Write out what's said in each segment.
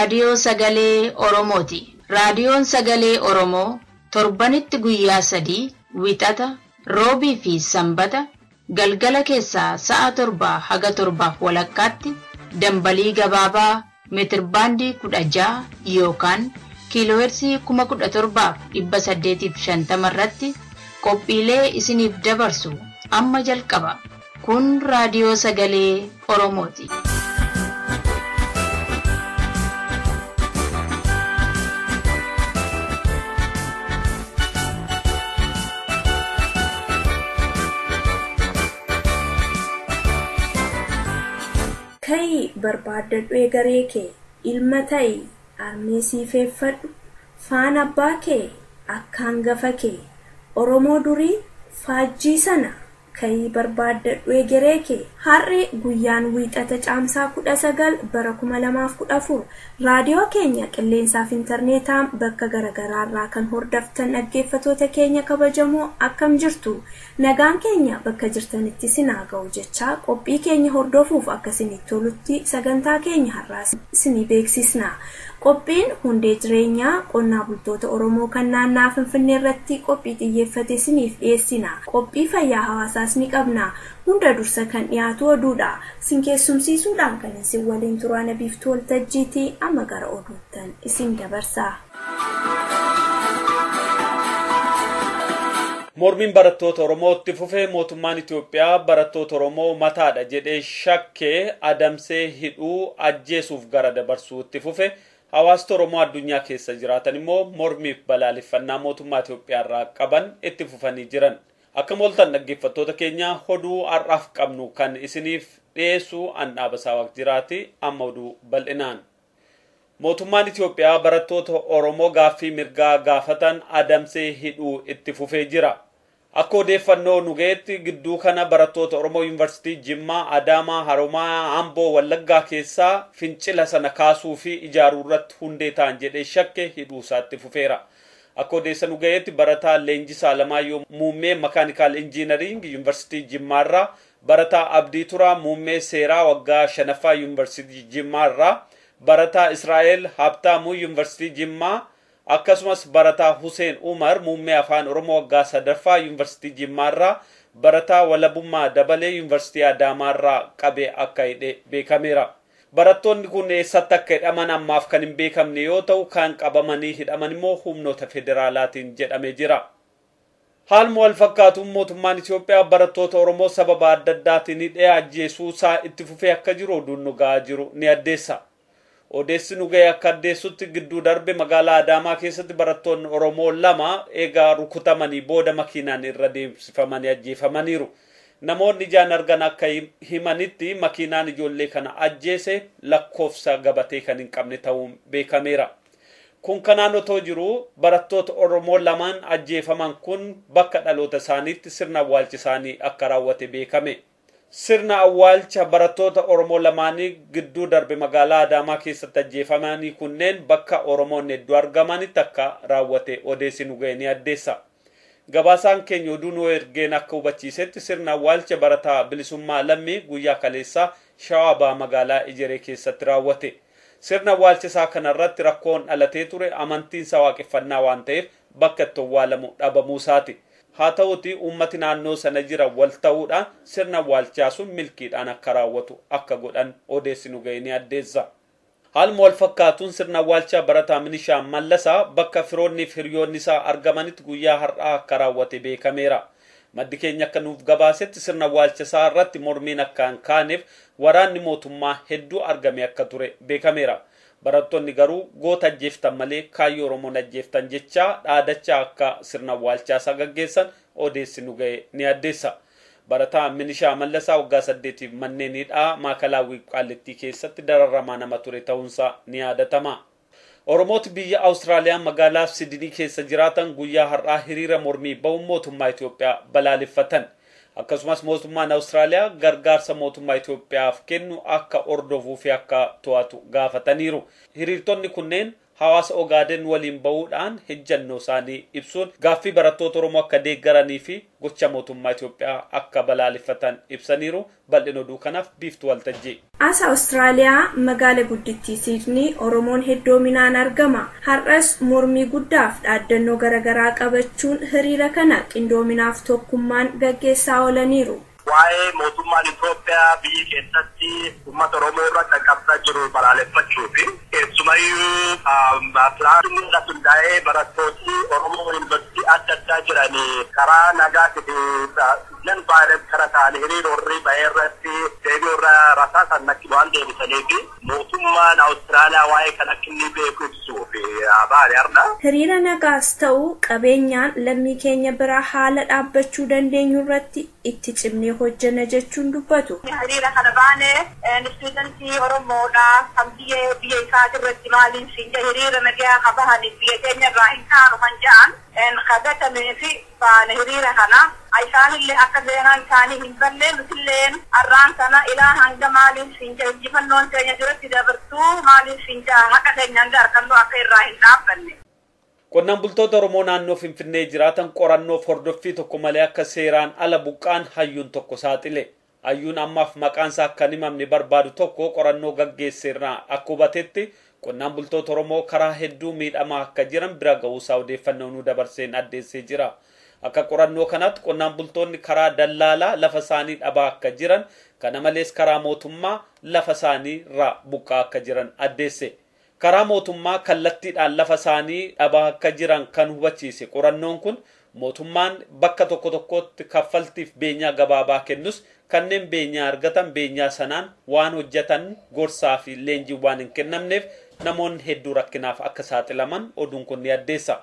raadiyoo sagalee Oromooti. Raadiyoon sagalee Oromoo torbanitti guyyaa 3 wixata, roobii fi sanbata galgala keessaa sa'a 7 haga 7:30 dambalii gabaabaa meetirbaandii 16 yookaan kiiloohertzii 17,850 irratti qophiilee isiniif dabarsu amma jalqaba. Kun raadiyoo sagalee Oromooti. Kai barbaadadhu eegaree kee ilma ta'i armeesii feeffadhu faana abbaa kee akka hangafa kee Oromoo durii faajjii sana kai barbaadadhu eegaree kee har'i guyyaan wiixata caamsaa 19 bara 2014 raadiyoo keenya qilleensaaf intarneetaan bakka garagaraarraa kan hordoftan dhaggeeffatoota keenya kabajamoo akkam jirtu nagaan keenya bakka jirtanitti sinaa ga'u jechaa qophii keenya hordofuuf akkasinitti tolutti sagantaa keenya har'aas isinii beeksisna. Qophiin hundee jireenyaa qonnaa bultoota Oromoo kan naannoo Finfinnee irratti qophii xiyyeeffate isiniif dhiyeessina. Qophii fayyaa hawaasaas ni qabna. Hunda dursa kan dhiyaatu oduudha. Isin keessumsiisuudhaan kan isin waliin turaan biiftuu waltajjiitii amma gara oduuttan isin dabarsa. Mormiin barattoota Oromootti fufee mootummaan Itoophiyaa barattoota Oromoo mataadha jedhee shakkee adamsee hidhuu ajjeesuuf gara dabarsuutti fufe. Hawaasni Oromoo addunyaa keessa jiraatan immoo mormiif balaaleffannaa mootummaa Itoophiyaa irraa qaban itti fufanii jiran. Akka mooltan dhaggeeffattoota keenya oduu har'aaf qabnu kan isiniif dhiyeessu Andhaabasaa Waaqjiraati amma oduu bal'inaan. Mootummaan Itoophiyaa barattoota Oromoo gaaffii mirgaa gaafatan adamsee hidhuu itti fufee jira. Akka odeeffannoo nu ga'etti gidduu kana barattoota Oromoo Yuunivarsiitii Jimmaa, Adaamaa, Haromaa, Amboo, Wallaggaa keessaa fincila sana kaasuu fi ijaaruu irratti hundee ta'an jedhee shakke hidhuu isaatti fufeera. Akka odeessa nu ga'etti barataa Leenjisaa Alamaayyoo muummee makaanikaal injiinariing Yuunivarsiitii Jimmaa irraa, barataa Abdii Turaa muummee seeraa waggaa 5ffaa Yuunivarsiitii Jimmaa irraa, barataa Israa'el Habtaamuu Yuunivarsiitii Jimmaa akkasumas barataa Hussein Umar muummee afaan Oromoo waggaa 3ffaa Yuunivarsiitii Jimmaa irraa, barataa Walabummaa Dabalee Yuunivarsiitii Adaamaa irraa qabee akka hidhe beekameera. Barattoonni kun eessatti akka hidhaman ammaaf kan hin beekamne yoo ta'u kan qabamanii hidhaman immoo humnoota federaalaatiin jedhamee jira. Haaluma wal fakkaatuun mootummaan Itoophiyaa barattoota Oromoo sababa adda addaatiin hidhee ajjeesuu isaa itti fufee akka jiru oduun nu ga'aa jiru ni addeessa. Odeessi nu ga'e akka addeessutti gidduu darbe magaalaa Adaamaa keessatti barattoonni Oromoo 2 eegaa rukutamanii booda makiinaan irra deemsifamanii ajjeefamaniiru. Namoonni ijaan argan akka himanitti makiinaan ijoollee kana ajjeese lakkoofsa gabatee kan hin qabne ta'uun beekameera. Kun kanaan otoo jiru barattoota Oromoo 2 ajjeefaman kun bakka dhaloota isaaniitti sirna awwaalcha isaanii akka raawwate beekame. Sirna awwaalcha barattoota Oromoo 2 gidduu darbe magaalaa Adaamaa keessatti ajjeefamanii kunneen bakka Oromoonni hedduu argamanitti akka raawwate odeessi nu ga'e ni addeessa. Gabaasaan keenya oduu nu ergeen akka hubachiisetti sirna awwaalcha barataa Bilisummaa Lammii guyyaa kaleessaa Shawaa Bahaa magaalaa Ijeree keessatti raawwate. Sirna awwaalcha isaa kanarratti rakkoon dhalatee ture amantiinsa waaqeffannaa waan ta'eef bakka itti awwaalamu dhabamuu isaati. Haa ta'uutii uummati naannoo sana jira wal ta'uudhaan sirna awwaalchaa sun milkiidhaan akka raawwatu akka godhan odeessi nu ga'e ni addeessa. Haaluma wal fakkaatuun sirna awwaalchaa barataa Minishaa Mallasaa bakka firoonni fi hiriyoonni isaa argamanitti guyyaa har'aa akka raawwate beekameera. Maddi keenya akka nuuf gabaasetti sirna awwaalcha isaa irratti mormiin akka hin kaaneef waraanni mootummaa hedduu argame akka ture beekameera. Barattoonni garuu goota ajjeeftan malee kaayyoo Oromoon ajjeeftan jechaa dhaadachaa akka sirna awwaalchaa isaa gaggeessan odeessi nu ga'e ni addeessa. Barataa Minishaa Mallasaa waggaa 8 manneen hidhaa Maakalaawwii Qaallitti keessatti dararamaa nama ture ta'uunsaa ni yaadatama. Oromooti biyya Awustiraaliyaa magaalaa Sidnii keessa jiraatan guyyaa har'aa hiriira mormii ba'uun mootummaa Itoophiyaa balaaleffatan. Akkasumas mootummaan Awustiraaliyaa gargaarsa mootummaa Itoophiyaaf kennu akka ordofuu fi akka to'atu gaafataniiru. Hiriirtonni kunneen hawaasa Ogaaden waliin ba'uudhaan ejjennoo isaanii ibsuun gaaffii barattoota Oromoo akka deeggaranii fi gocha mootummaa Itoophiyaa akka balaaleffatan ibsaniiru. Bal'ina oduu kanaaf biiftuu waltajjii. As Austraaliyaa magaalaa guddittii Sydney Oromoon heddoominaan argama. Har'as mormii guddaaf dhaaddannoo garaagaraa qabachuun hiriira kana qindoominaaf tokkummaan gaggeessaa oolaniiru. Waa'ee mootummaan Itoophiyaa biyya keessatti uummata Oromoo irra qaqqabsaa jiru balaaleffachuu fi keessumayyuu pilaatfoormii hundaa'ee barattoonni Oromoo yuunivarsiitii adda addaa jiranii karaa nagaatiin nan baay'ee kara ta'anii hiriirri bahee irratti deebii irraa rasaasan nakki waan deebisanii fi mootummaan Awustiraaliyaa waa'ee kan akka inni beeku ibsuu fi baay'ee arda. Hiriira nagaas ta'uu qabeenyaan lammii keenya biraa haala dhaabbachuu dandeenyu irratti itti cimnee hojjenna jechuun dubbatu. Hiriira kana baanee istuudantii Oromoodha kan biyya isaa irratti maaliin siinja hiriira nagaa qabahanii biyya keenya irraa hin kaanu kan jedhan kadhatamee fi baane hiriira kana isaanillee akka seenaan isaanii hin ballee nutilleen arraan sana ilaa hanga maaliin siinja injifannoon keenya duratti dabartuu maaliin siinja haqa keenyaan argannu akka irraa hin dhaabbanne. Qonnaan bultoota Oromoo naannoo Finfinnee jiraatan qorannoof hordoffii tokko malee akka seeraan ala buqqaan hayyuun tokko saaxile. Hayyuun ammaaf maqaan isaa akka hin himamne barbaadu tokko qorannoo gaggeesseerraa akka hubatetti qonnaan bultoota Oromoo karaa hedduu miidhamaa akka jiran bira ga'uusaa odeeffannoo nu dabarseen addeessee jira. Akka qorannoo kanatti qonnaan bultoonni karaa dallaalaa lafa isaanii dhabaa akka jiran, kana malees karaa mootummaa lafa isaanii irraa buqqaa akka jiran addeesse. Karaa mootummaa kallattiidhaan lafa isaanii dhabaa akka jiran kan hubachiise qorannoon kun mootummaan bakka tokko tokkotti kaffaltiif beenyaa gabaabaa kennus kanneen beenyaa argatan beenyaa sanaan waan hojjetan gorsaa fi leenjii waan hin kennamneef namoonni hedduu rakkinaaf akka saaxilaman oduun kun ni addeessa.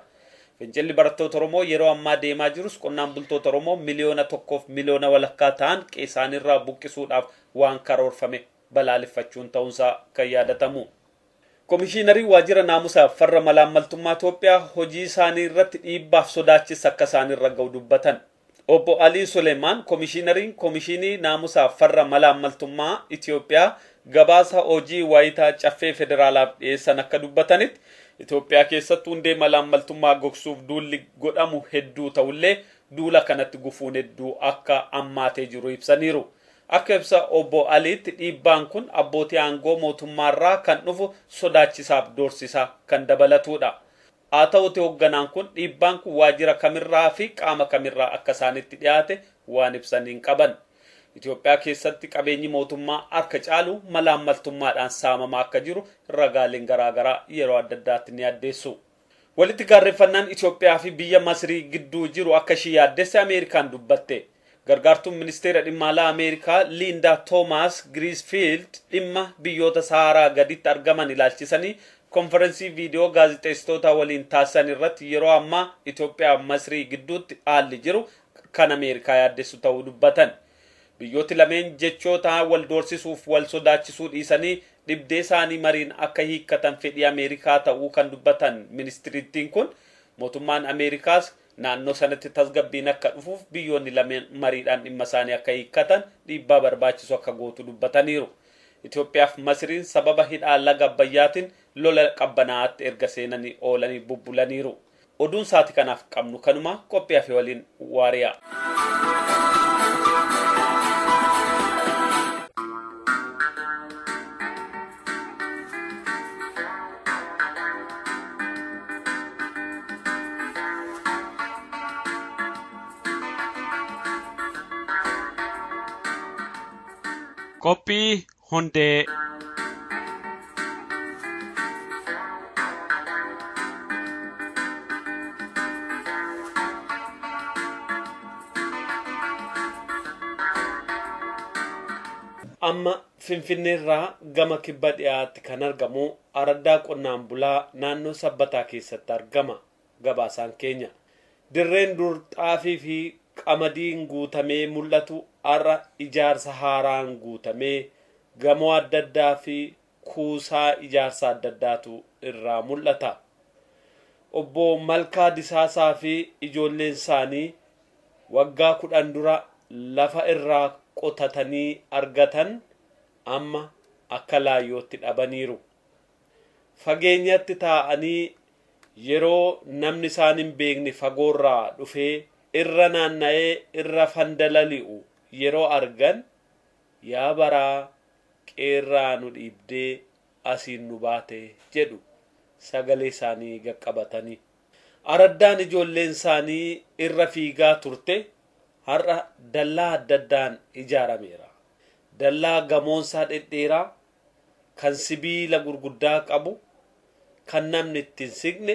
Fincilli barattoota Oromoo yeroo ammaa deemaa jirus qonnaan bultoota Oromoo miliyoona 1 miliyoona walakkaa ta'an qe'eesaanirraa buqqisuudhaaf waan karoorfame balaaleffachuun ta'uunsaa kan yaadatamu. Komishiinarii waajjira naamusaaf farra malaammaltummaa Itoophiyaa hojii isaanii irratti dhiibbaaf sodaachisa akka isaanirra ga'u dubbatan. Obbo Alii Suleemaan komishinii naamusaaf farra malaammaltummaa Itoophiyaa gabaasa hojii waayitaa caffee federaalaaf dhiyeessan akka dubbatanitti Itoophiyaa keessatti hundee malaammaltummaa gogsuuf duulli godhamu hedduu ta'ullee duula kanatti gufuun hedduu akka ammaatee jiru ibsaniiru. Akka ibsa obbo Aliitti dhiibbaan kun abbootii aangoo mootummaarraa kan dhufu sodaachisaaf doorsisaa kan dabalatudha. Haa ta'uti hoogganaan kun dhiibbaan kun waajjira kamirraa fi qaama kamirraa akka isaanitti dhiyaate waan ibsaniin qaban. Itoophiyaa keessatti qabeenyi mootummaa harka caalu malaammaltummaadhaan saamamaa akka jiru ragaaleen garaagaraa yeroo adda addaatti ni addeessu. Walitti gaarreeffannaan Itoophiyaa fi biyya Masrii gidduu jiru akka ishii yaaddesse Ameerikaan dubbatte. Gargaartuun ministeera dhimma alaa Ameerikaa Linda Thomas Greenfield dhimma biyyoota Saharaa gaditti argaman ilaalchisanii konferensii viidiyoo gaazexeessitoota waliin taasisan irratti yeroo ammaa Itoophiyaa Masrii gidduutti haalli jiru kan Ameerikaa yaaddessu ta'uu dubbatan. Biyyooti lameen jechoota wal doorsisuuf wal sodaachisuu dhiisanii dhibdee isaanii mariin akka hiikkatan fedhii Ameerikaa ta'uu kan dubbatan ministirittiin kun mootummaan Ameerikaas naannoo sanatti tasgabbiin akka dhufuuf biyyoonni lameen mariidhaan dhimma isaanii akka hiikkatan dhiibbaa barbaachisu akka gootu dubbataniiru. Itoophiyaaf Masriin sababa hidhaa laga Abbayyaatiin lola qabbanaa'aatti erga seenanii oolanii bubbulaniiru. Oduun sa'aatii kanaaf qabnu kanuma qophii fi waliin waariyaa. Qophii hundee. Amma Finfinneerraa gama kibba dhiyaatti kan argamu araddaa qonnaan bulaa naannoo sabbataa keessatti argama. Gabaasaan keenya dirreen dur xaafii fi qamadiin guutamee mul'atu har'a ijaarsa haaraan guutamee gamoo adda addaa fi kuusaa ijaarsa adda addaatu irraa mul'ata. Obbo Malkaa Disaasaa fi ijoolleen isaanii waggaa 10 dura lafa irraa qotatanii argatan amma akka laayyootti dhabaniiru. fageenyatti taa'anii yeroo namni isaan hin beekne fagoorraa dhufee irra naanna'ee irra fandalali'u yeroo argan yaa baraa qeerraa nu dhiibdee asiin nu baate jedhu sagalee isaanii qaqqabatanii. Araddaan ijoolleen isaanii irra fiigaa turte har'a dallaa adda addaan ijaarameera. Dallaa gamoonsaa dhedheeraa kan sibiila gurguddaa qabu, kan namni ittiin siqne,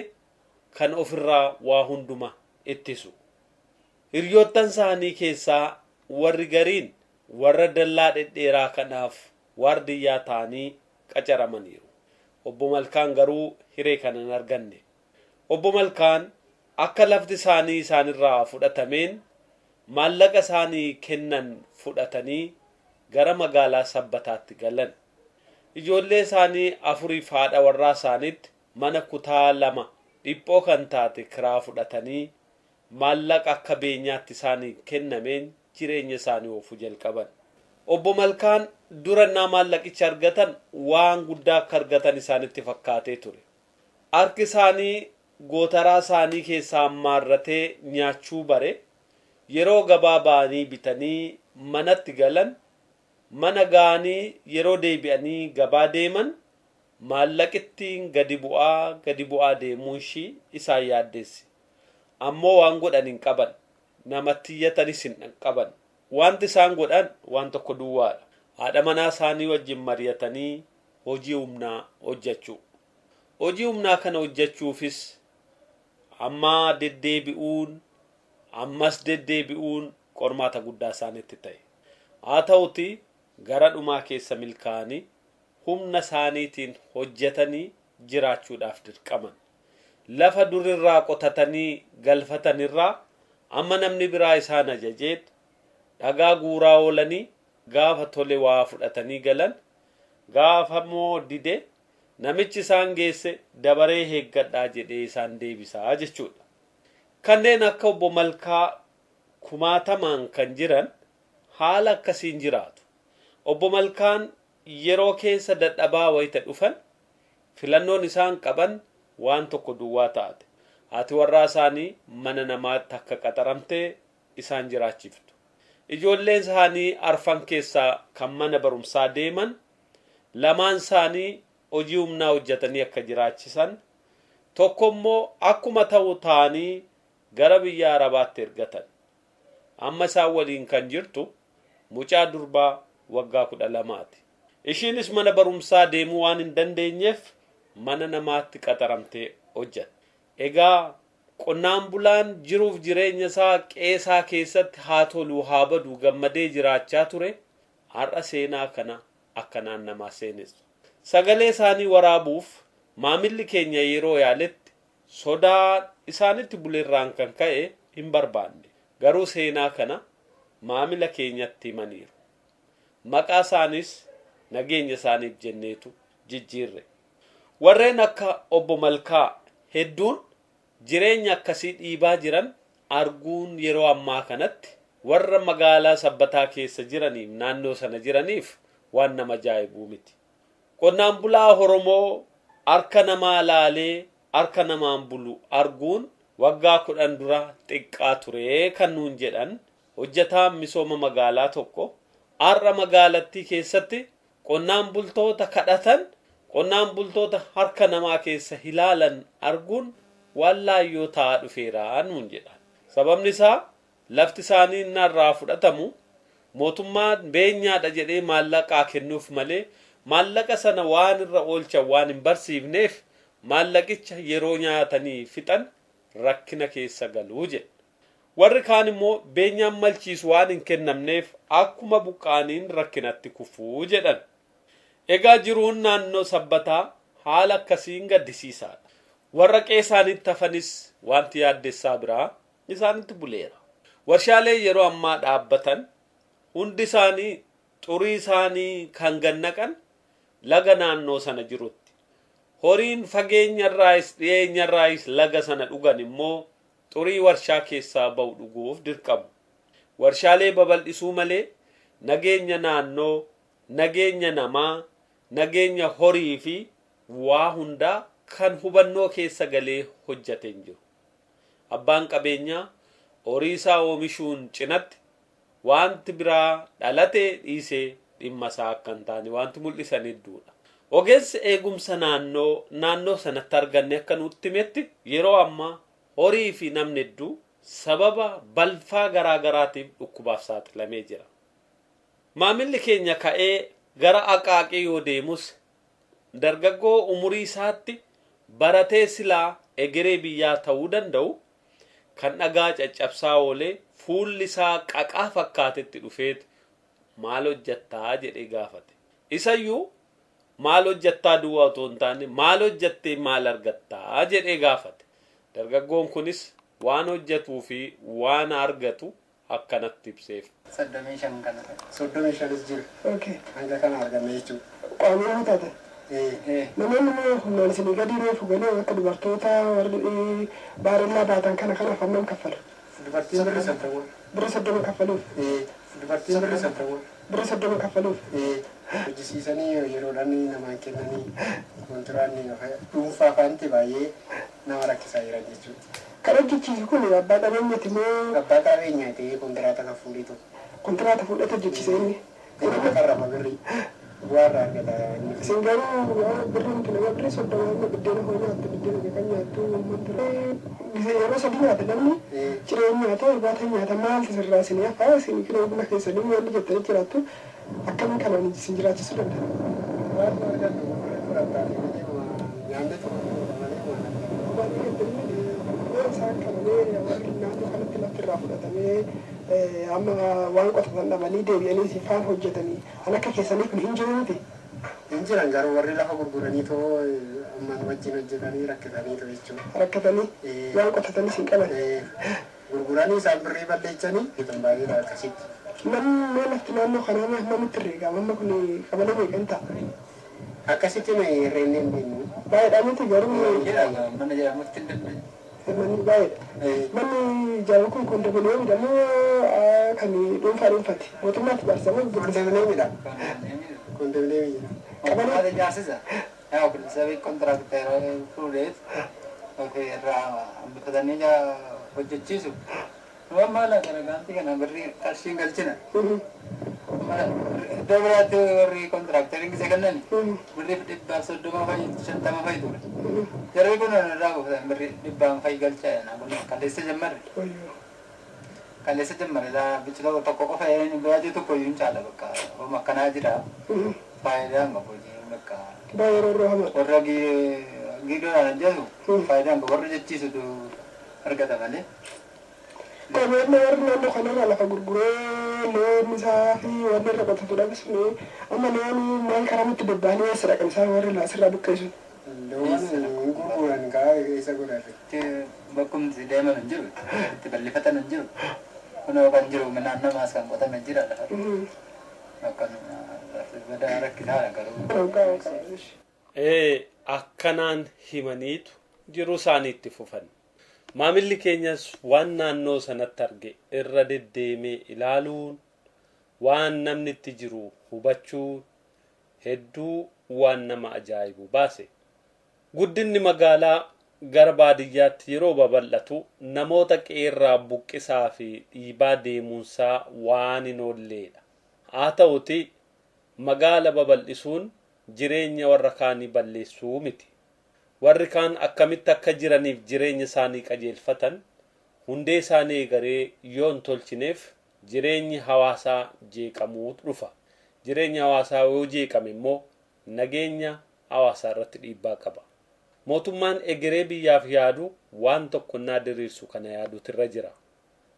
kan ofirraa waa hunduma ittisu. Hiriyoottan isaanii keessaa warri gariin warra dallaa dhedheeraa kanaaf waardiyyaa ta'anii qacaramaniiru. Obbo Malkaan garuu hiree kana hin arganne. Obbo Malkaan akka lafti isaanii isaanirraa fudhatameen maallaqa isaanii kennan fudhatanii gara magaalaa Sabbataatti galan. Ijoollee isaanii afuriif haadha warraa isaaniitti mana kutaa 2 dhiphoo kan taate kiraa fudhatanii maallaqa akka beenyaatti isaanii kennameen jireenya isaanii oofuu jalqaban. Obbo Malkaan durannaa maallaqicha argatan waan guddaa akka argatan isaanitti fakkaatee ture. Harki isaanii gootaraa isaanii keessaa ammaarratee nyaachuu bare yeroo gabaa ba'anii bitanii manatti galan mana ga'anii yeroo deebi'anii gabaa deeman maallaqittiin gadi bu'aa deemuun ishii isaan yaaddeessi. Ammoo waan godhan hin qaban, namatti iyyatanis hin qaban. Wanti isaan godhan waan tokko duwwaadha. Haadha manaa isaanii wajjin mari'atanii hojii humnaa hojjechuu. Hojii humnaa kana hojjechuufis ammas deddeebi'uun qormaata guddaa isaanitti ta'e. Haa ta'uti gara dhumaa keessa milkaa'anii humna isaaniitiin hojjetanii jiraachuudhaaf dirqaman. Lafa durirraa qotatanii galfatanirraa amma namni biraa isaan ajajeet dhagaa guuraa oolanii gaafa tole waa fudhatanii galan gaafa moo dide namichi isaan geesse dabaree heeggadhaa jedhee isaan deebisaa jechuudha. Kanneen akka obbo Malkaa kumaatamaan kan jiran haala akkasiin jiraatu. Obbo Malkaan yeroo keessa dadhabaa wayita dhufan filannoon isaan qaban waan tokko duwwaa taate. Haati warraa isaanii mana namaatti akka qaxaramtee isaan jiraachiftu. Ijoolleen isaanii arfan keessaa kan mana barumsaa deeman lamaan isaanii hojii humnaa hojjetanii akka jiraachisan, tokko immoo akkuma ta'u ta'anii gara biyya Arabaatti ergatan. Amma isaan waliin kan jirtu mucaa durbaa waggaa 12ti. Ishiinis mana barumsaa deemuu waan hin dandeenyeef mana namaatti qaxaramtee hojjette. Egaa qonnaan bulaan jiruuf jireenya isaa qeesaa keessatti haa tolu haa badu gammadee jiraachaa ture har'a seenaa kana akkanaan namaa seenessu. Sagalee isaanii waraabuuf maamilli keenya yeroo yaaletti sodaa isaanitti buleerraan kan ka'e hin barbaanne. Garuu seenaa kana maamila keenyatti himaniiru. Maqaa isaanis nageenya isaaniif jenneetu jijjiirre. Warreen akka obbo Malkaa hedduun jireenya akkasii dhiibaa jiran arguun yeroo ammaa kanatti warra magaalaa Sabbataa keessa jiraniif naannoo sana jiraniif waan nama ajaa'ibuu miti. Qonnaan bulaa Oromoo harka namaa laalee harka namaan bulu arguun waggaa 10 dura xiqqaa ture kan nuun jedhan hojjetaan misooma magaalaa tokko har'a magaalattii keessatti qonnaan bultoota kadhatan, qonnaan bultoota harka namaa keessa ilaalan arguun waan laayyoo ta'aa dhufeera nuun jedhan. Sababni isaa lafti isaanii narraa fudhatamu mootummaan beenyaadha jedhee maallaqaa kennuuf malee maallaqa sana waan irra oolchan waan hin barsiifneef maallaqicha yeroo nyaatanii fixan rakkina keessa galuu jedhe. Warri kaan immoo beenyaan malchiisu waan hin kennamneef akkuma buqqaaniin rakkinatti kufuu jedhan. Egaa jiruun naannoo Sabbataa haala akkasiin gaddisiisaadha. Warra qeesaanitti hafanis wanti yaaddessaa biraa isaanitti buleera. Warshaalee yeroo ammaa dhaabbatan hundi isaanii xurii isaanii kan gannaqan laga naannoo sana jirutti. Horiin fageenyarraayis dhiyeenyarraayis laga sana dhugan immoo xurii warshaa keessaa ba'u dhuguuf dirqamu. Warshaalee babal'isuu malee nageenya naannoo, nageenya namaa, nageenya horii fi waa hundaa kan hubannoo keessa galee hojjate hin jiru. Abbaan qabeenyaa horii isaa oomishuun cinatti wanti biraa dhalatee dhiisee dhimma isaa akka hin taane wanti mul'isan hedduudha. Ogeessi eegumsa naannoo sanatti arganne akka nutti himetti yeroo ammaa horii fi namni hedduu sababa balfaa garaa garaatiif dhukkubaaf saaxilamee jira. Maamilli keenya ka'ee gara Aqaaqii yoo deemus dargaggoo umurii isaatti baratee silaa egeree biyyaa ta'uu danda'u kan dhagaa caccabsaa oolee fuulli isaa qaqaa fakkaatetti dhufeet maal hojjettaa jedhee gaafate. Isayyuu maal hojjettaa duwwaa otoo hin taane maal hojjettee maal argattaa jedhee gaafate. Dargaggoon kunis waan hojjetuu fi waan argatu akkanatti ibseef. 35 kana 35 jira. Okay. Hanga kana arganne jechuudha. Qaamni taate. Namoonni humnaan isin gadi reefu galee akka dubartoota warri baarellaa baatan kana fannaan kaffala. Dubartiin birri 30. Birri 30 kaffaluuf. Dubartiin birri 30. Birri 30 kaffaluuf. Hojjisiisanii yeroodhaan namaan kennanii kontiraanni dhuunfaa faanti baay'ee nama rakkisaa jiran jechuudha. Kan hojjechiisu kun abbaa qabeenyaati moo abbaa qabeenyaati kontiraata kan fuudhitu. Kontiraata fuudhatu hojjechiisa inni. Inni qarraba birrii. Bu'aarraa argata. Isin garuu birriin tuna birrii 30 biddeena hoo nyaattu biddeena kan nyaattu uummata yeroo sadii nyaata namni cireen nyaata irbaata nyaata maaltu sirraa isin hafaa isin kiloo buna keessanii maalli jettanii jiraattu akkamiin kanaan isin jiraachisuu danda'a. Waan argattu fudhattanii nyaanni isaan kanamee warri naannoo kanatti lafti irraa fudhatamee amma waan qotatan dhabanii deebi'anii si faan hojjetanii an akka keessanii kun hin jiru miti. Hin jiran garuu warri lafa gurguranii too ammaan wajjin hojjetanii rakkatanii too jechuudha. Rakkatanii waan qotatanii sin qaban. Gurguranii isaan birrii balleechanii bitan baay'eedha akkasitti. Namni lafti naannoo kanaa namitti herreega amma kun qabalee meeqan ta'a. Akkasitti herreennee hin beeknu. Baay'eedhaan miti garuu mana jedhamutti hin dandeenye. Manni baay'eedha. Manni ijaaru kun kondominiyeemii midhamoo kan dhuunfaati. Mootummaatti baarsaman kondominiyeemiidha. Kondominiyeemii. Qabanaa ijaarsiisa. Yaa kun sabii kontiraakteera fuudhees irraa hambifatanii hojjechiisu. Waan maala kana gaantii kana birrii qarshiin galchina. Iddoo biraatti warri kontiraakteeriin gisee kennan birrii 130 fa'i ture. Jarri kun irraa buufatan birrii 100 fa'i galchaa kun kaleessa jammarre. Kaleessa jammarre bichiloo tokko qofa yeroo baay'ee tokko iyyuu caala bakka hooma akkanaa jira. Faayidaan qabu bakka. Baay'ee yeroo hama. Warra giidoodhaan jedhu faayidaan qabu warra jechiisutu argata malee. Qabeenya warri naannoo kanarraa lafa gurguree loon isaa fi wanni irra qotatudha bisuni amma loon maal karamutti bobba'anii eessa dhaqan isaan warri laasirraa buqqeessu. Loon gurguran kaa isa godhate. Bakkumti deeman hin jiru itti bal'ifatan hin jiru kunoo kan jiru midhaan namaas kan qotame jira lafa. Akkanuma rakkisaadha garuu. Akkanaan himaniitu jiru isaaniitti fufan. Maamilli keenyas waan naannoo sanatti arge irra deddeemee ilaaluun waan namni itti jiru hubachuun hedduu waan nama ajaa'ibu baase. Guddinni magaalaa gara baadiyyaatti yeroo babal'atu namoota qeerraa buqqisaa fi dhiibaa deemuunsaa waan hin oolleedha. Haa ta'uti magaala babal'isuun jireenya warra kaanii balleessuu miti. Warri kaan akkamitti akka jiraniif jireenya isaanii qajeelfatan hundee isaanii eegaree yoon tolchineef jireenyi hawaasaa jeeqamuu dhufa. Jireenyi hawaasaa yoo jeeqame immoo nageenya hawaasaa irratti dhiibbaa qaba. Mootummaan egeree biyyaaf yaadu waan tokko naa diriirsu kana yaaduutu irra jira.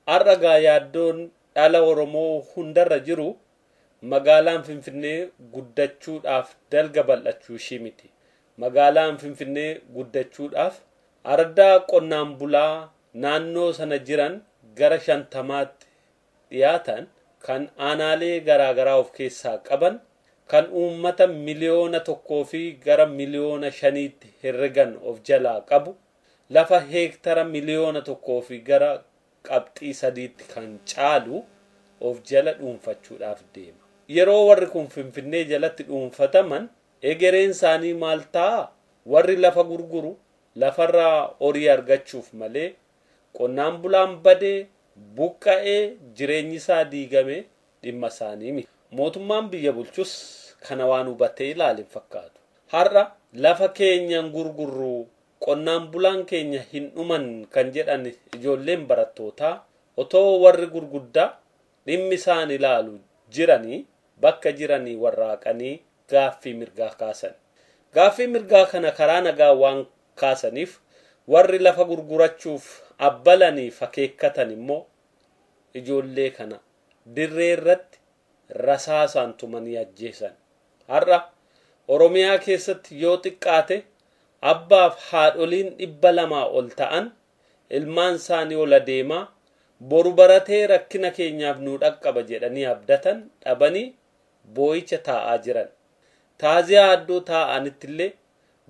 Har'a yaaddoon dhala Oromoo hundarra jiru magaalaan Finfinnee guddachuudhaaf dalga bal'achuu ishii miti. Magaalaan Finfinnee guddachuudhaaf ardaa qonnaan bulaa naannoo sana jiran gara 50tti dhiyaatan kan aanaalee garaagaraa of keessaa qaban kan uummata miliyoona 1 fi gara miliyoona 5tti herregan of jalaa qabu lafa heektara miliyoona 1 fi gara qabxii 3tti kan caalu of jala dhuunfachuudhaaf deema. Yeroo warri kun Finfinnee jalatti dhuunfataman egereen isaanii maal ta'a? warri lafa gurguru lafarraa horii argachuuf malee qonnaan bulaan badee buqqa'ee jireenyi isaa diigame dhimma isaanii miti. Mootummaan biyya bulchus kana waan hubatee ilaalin fakkaatu. Har'a lafa keenyan gurgurru qonnaan bulaan keenya hin dhuman kan jedhan ijoolleen barattootaa otoo warri gurguddaa dhimmi isaan ilaalu jiranii bakka jiranii warraaqanii gaaffii mirgaa kaasan. Gaaffii mirgaa kana karaa nagaa waan kaasaniif warri lafa gurgurachuuf abbalanii fakeekkatan immoo ijoollee kana dirree irratti rasaasaan tumanii ajjeesan. Har'a Oromiyaa keessatti yoo xiqqaate abbaaf haadholiin 200 ol ta'an ilmaan isaanii ol adeemaa boru baratee rakkina keenyaaf nu dhaqqaba jedhanii abdatan dhabanii boo'icha taa'aa jiran. Taaziyaa addoo taa'anitti illee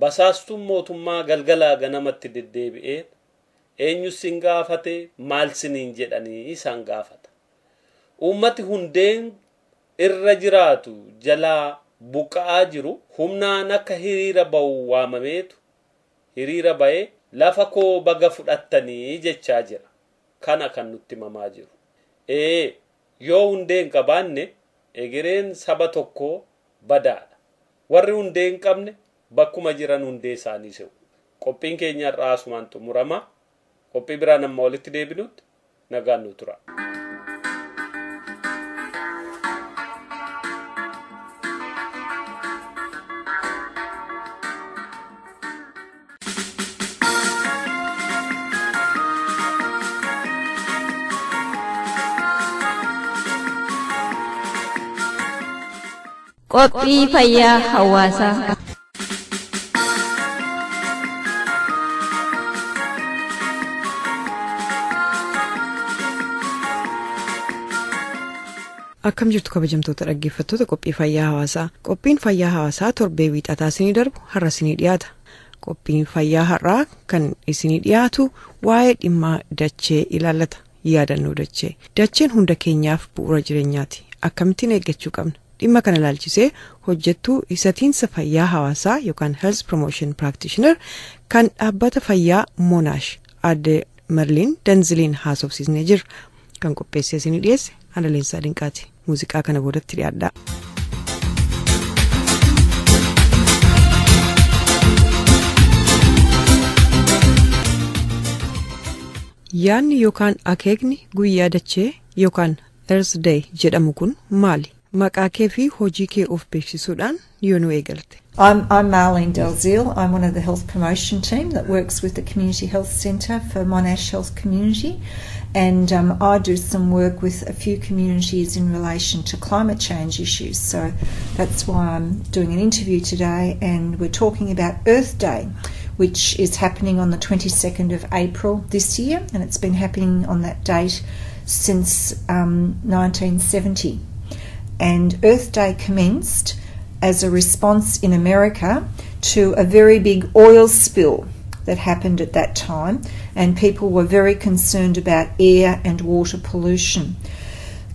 basaastuun mootummaa galgalaa ganamatti deddeebi'ee eenyu sin gaafate maal siniin jedhanii isaan gaafata. Uummati hundeen irra jiraatu jalaa buqqa'aa jiru humnaan akka hiriira ba'u waamameetu hiriira ba'ee lafa koo baga fudhattanii jechaa jira. Kana kan nutti himamaa jiru. Yoo hundeen qabaanne egereen saba tokkoo badaadha. Warri hundeen qabne bakkuma jiran hundee isaanii se'u. Qophiin keenya irraa asumaan xumurama. Qophii biraan amma walitti deebinutti nagaan nu tura. Qophii fayyaa hawaasaa. Akkam jirtu kabajamtoota dhaggeeffattoota qophii fayyaa hawaasaa. Qophiin fayyaa hawaasaa torbee wiixataa isinii darbu har'a isinii dhiyaata. Qophiin fayyaa har'aa kan isinii dhiyaatu waa'ee dhimma dachee ilaallata. Yaadannoo dachee. Dacheen hunda keenyaaf bu'uura jireenyaati. Akkamittiin eeggachuu qabna? Dhimma kana ilaalchisee hojjettuu isatiinsa fayyaa hawaasaa yookaan health promotion practitioner kan dhaabbata fayyaa Monash Aadde Marliin Danziliin haasofsiisnee jirra. Kan qopheessee isinii dhiyeesse Analeensaa Dinqaati. Muuziqaa kana boodatti dhiyaadhaa. Yaanni yookaan akeekni guyyaa dachee yookaan Earth Day jedhamu kun maali? Maqaa kee fi hojii kee of beeksisuudhaan yoo nu eegalte. I'm Marlene Dalziel. I'm one of the health promotion team that works with the Community Health Centre for Monash Health Community, and I do some work with a few communities in relation to climate change issues. So that's why I'm doing an interview today, and we're talking about Earth Day, which is happening on the 22nd of April this year, and it's been happening on that date since 1970. And Earth Day commenced as a response in America to a very big oil spill that happened at that time, and people were very concerned about air and water pollution.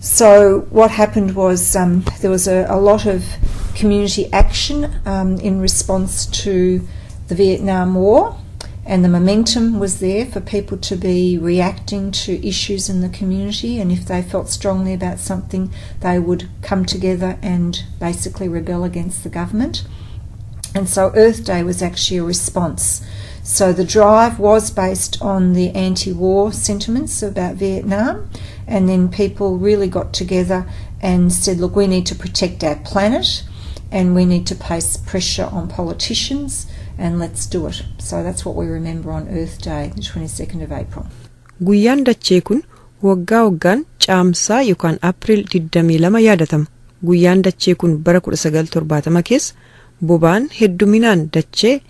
So what happened was there was a lot of community action in response to the Vietnam War, and the momentum was there for people to be reacting to issues in the community, and if they felt strongly about something they would come together and basically rebel against the government. And so Earth Day was actually a response. So the drive was based on the anti-war sentiments about Vietnam, and then people really got together and said, look, we need to protect our planet and we need to place pressure on politicians, and let's do it. So that's what we remember on Earth Day, the 22nd of April. Guyyaan dachee kun waggaa waggaan caamsaa yookaan April 22 yaadatama. Guyyaan dachee kun bara 1970 keessa bobaan hedduminaan dachee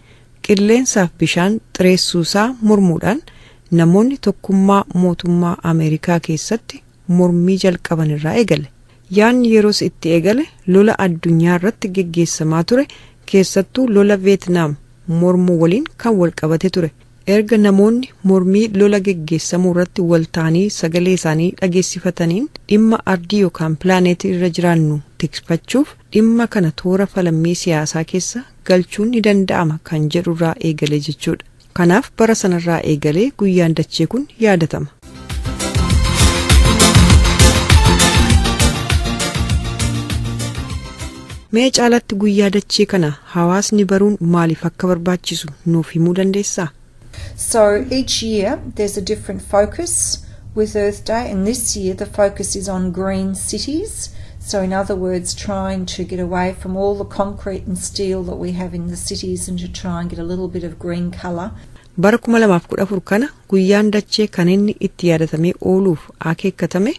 qilleensaaf bishaan xireessuusaa mormuudhaan namoonni tokkummaa mootummaa Ameerikaa keessatti mormii jalqaban irraa eegale. Yaanni yeroos itti eegale lola addunyaa irratti geggeessamaa ture, keessattuu lola Vietnam mormuu waliin kan wal qabate ture. erga namoonni mormii lola geggeessamuu irratti waltaanii sagalee isaanii dhageessifataniin dhimma ardii yookaan pilaaneetii irra jiraannu tikfachuuf dhimma kana toora falammii siyaasaa keessa galchuun ni danda'ama kan jedhurraa eegalee jechuudha. Kanaaf bara sanarraa eegalee guyyaan dachee kun yaadatama. Mee caalatti guyyaa dachee kana hawaasni baruun maaliif akka barbaachisu nuuf himuu dandeessaa? So each year there's a different focus with Earth Day, and this year the focus is on green cities. So in other words, trying to get away from all the concrete and steel that we have in the cities and to try and get a little bit of green colour. Bara 2014 kana guyyaan dachee kan inni itti yaadatamee ooluuf akeekkatame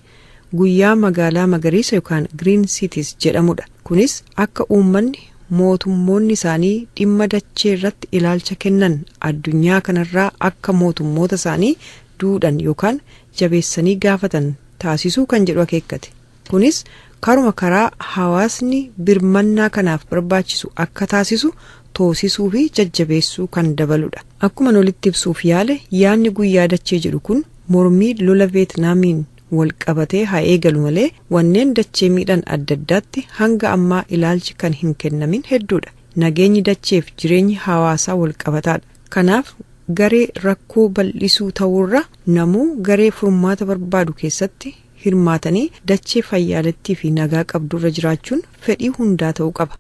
guyyaa magaalaa magariisa yookaan green cities jedhamudha. Kunis akka uummanni mootummoonni isaanii dhimma dachee irratti ilaalcha kennan addunyaa kanarraa akka mootummoota isaanii duudhan yookaan jabeessanii gaafatan taasisuu kan jedhu akeekkate. Kunis karuma karaa hawaasni birmannaa kanaaf barbaachisu akka taasisu toosisuu fi jajjabeessuu kan dabaludha. Akkuma walitti ibsuuf yaale yaanni guyyaa dachee jedhu kun mormii lola Veetnaamiin wal qabatee haa eegalu malee wanneen dachee miidhan adda addaatti hanga ammaa ilaalchi kan hin kennamin hedduudha. Nageenyi dacheef jireenyi hawaasaa wal qabataadha. Kanaaf garee rakkoo bal'isuu ta'uurra namuu garee furmaata barbaadu keessatti hirmaatanii dachee fayyaalattii fi nagaa qabdurra jiraachuun fedhii hundaa ta'uu qaba.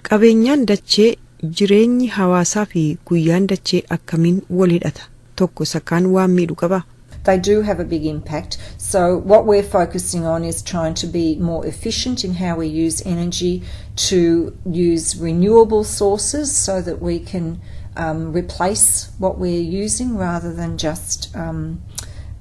Qabeenyaan dachee jireenyi hawaasaa fi guyyaan dachee akkamiin wal hidhata? Tokko sakaan waan miidhu qaba. They do have a big impact. So what we're focusing on is trying to be more efficient in how we use energy, to use renewable sources so that we can replace what we're using rather than just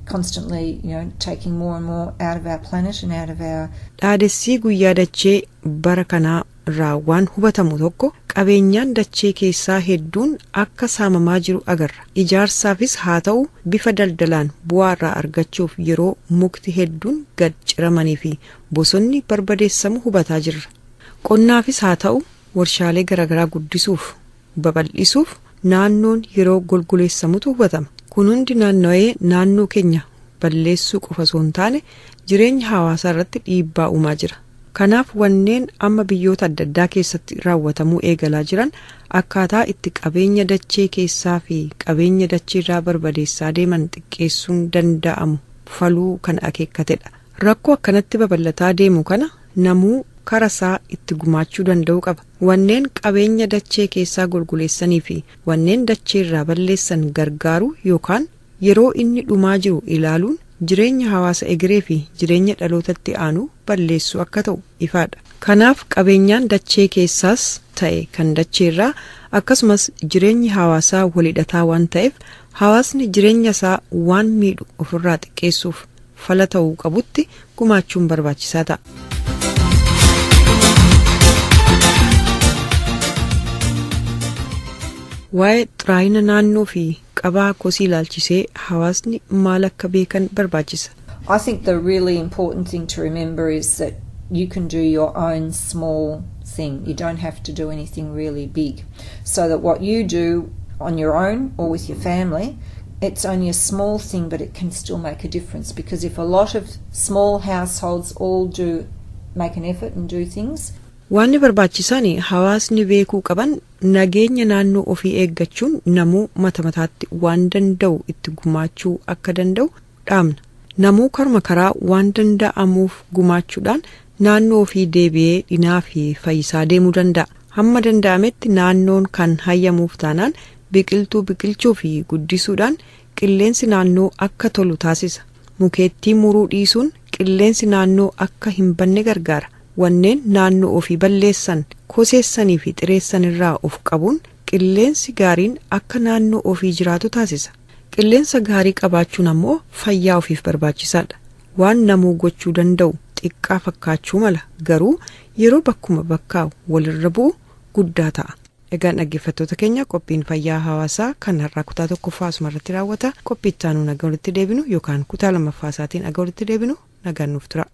constantly, taking more and more out of our planet and out of our... Dhaadessii guyyaa dachee bara kanaa irraa waan hubatamu tokko qabeenyaan dachee keessaa hedduun akka saamamaa jiru agarra. Ijaarsaafis haa ta'u bifa daldalaan bu'aa irraa argachuuf yeroo mukti hedduun gad ciramanii fi bosonni barbadeessamu hubataa jirra. Qonnaafis haa ta'u warshaalee garaagaraa guddisuuf babal'isuuf naannoon yeroo golgoleessamutu hubatama. Kun hundi naannoo'ee naannoo keenya balleessuu qofa osoo hin taane jireenya hawaasaa irratti dhiibbaa uumaa jira. Kanaaf wanneen amma biyyoota adda addaa keessatti raawwatamuu eegalaa jiran akkaataa itti qabeenya dachee keessaa fi qabeenya dachee irraa barbadeessaa deeman xiqqeessuun danda'amu faluu kan akeekkatedha. Rakkoo akkanatti babal'ataa deemu kana namuu karasaa itti gumaachuu danda'u qaba. Wanneen qabeenya dachee keessaa golgoleessanii fi wanneen dachee irraa balleessan gargaaru yookaan yeroo inni dhumaa jiru ilaaluun jireenya hawaasa egeree fi jireenya dhalootatti aanu balleessuu akka ta'u ifaadha. Kanaaf qabeenyaan dachee keessaas ta'e kan dachee irraa akkasumas jireenyi hawaasaa walhidhataa waan ta'eef hawaasni jireenya isaa waan miidhu ofirraa xiqqeessuuf fala ta'uu qabutti gumaachuun barbaachisaa ta'a. Waa'ee xuraa'ina naannoo fi qabaa kosii ilaalchisee hawaasni maal akka beekan barbaachisa? I think the really important thing to remember is that you can do your own small thing. You don't have to do anything really big. So that what you do on your own or with your family, it's only a small thing but it can still make a difference, because if a lot of small households all do make an effort and do things, Wanni barbaachisaan hawaasni beekuu qaban nageenya naannoo ofii eeggachuun namuu mata mataatti waan danda'u itti gumaachuu akka danda'u dhaamna. Namuu karma karaa waan danda'amuuf gumaachuudhaan naannoo ofii deebi'ee dhinaa fi fayyisaa deemuu danda'a. Hamma danda'ametti naannoon kan hayyamuuf taanaan biqiltuu biqilchuu fi guddisuudhaan qilleensi naannoo akka tolu taasisa. Mukeettii muruu dhiisuun qilleensi naannoo akka hin banne gargaara. Wanneen naannoo ofii balleessan koseessanii fi xireessan irraa of qabuun qilleensi gaariin akka naannoo ofii jiraatu taasisa. Qilleensa gaarii qabaachuun ammoo fayyaa ofiif barbaachisaadha. Waan namuu gochuu danda'u xiqqaa fakkaachuu mala, garuu yeroo bakkuma bakkaa walirra bu'u guddaa ta'a. Egaan dhaggeeffattoota keenya qophiin fayyaa hawaasaa kan har'aa kutaa tokkoffaa asumarratti raawwata. Qophii itti aanu nagaa walitti deebinu yookaan kutaa lammaffaa isaatiin nagaa walitti deebinu nagaan nuuf tura.